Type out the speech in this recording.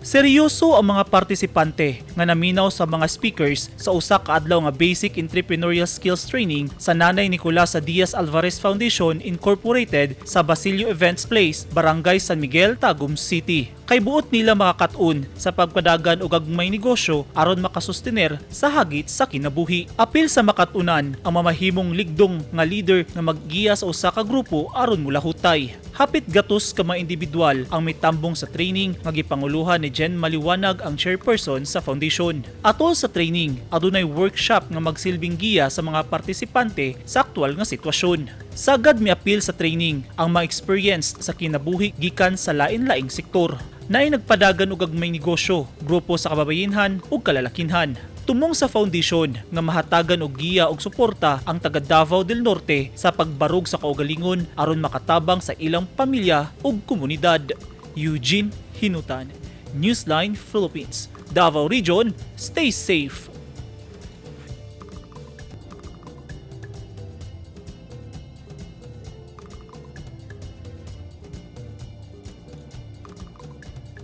Seryoso ang mga partisipante nga naminaw sa mga speakers sa usa ka adlaw nga basic entrepreneurial skills training sa Nanay Nicolas Diaz Alvarez Foundation Incorporated sa Basilio Events Place, Barangay San Miguel, Tagum City. Kay buot nila makakatun sa pagpadagan og gagmay negosyo aron makasustener sa hagit sa kinabuhi. Apil sa makatunan ang mamahimong ligdong nga leader nga maggiya sa usa ka grupo aron mulahutay. Hapit gatos ka mga individual ang mitambong sa training nga gipanguluhan ni Jen Maliwanag ang chairperson sa foundation. Atol sa training, adunay workshop nga magsilbing giya sa mga partisipante sa aktwal nga sitwasyon. Sagad miapil sa training ang mga experience sa kinabuhi gikan sa lain-laing sektor. Naay nagpadagan og gagmay negosyo, grupo sa kababayenhan ug kalalakinhan. Tumong sa foundation nga mahatagan og giya og suporta ang taga Davao del Norte sa pagbarog sa kaugalingon aron makatabang sa ilang pamilya ug komunidad. Eugene Hinutan, Newsline Philippines, Davao Region, stay safe.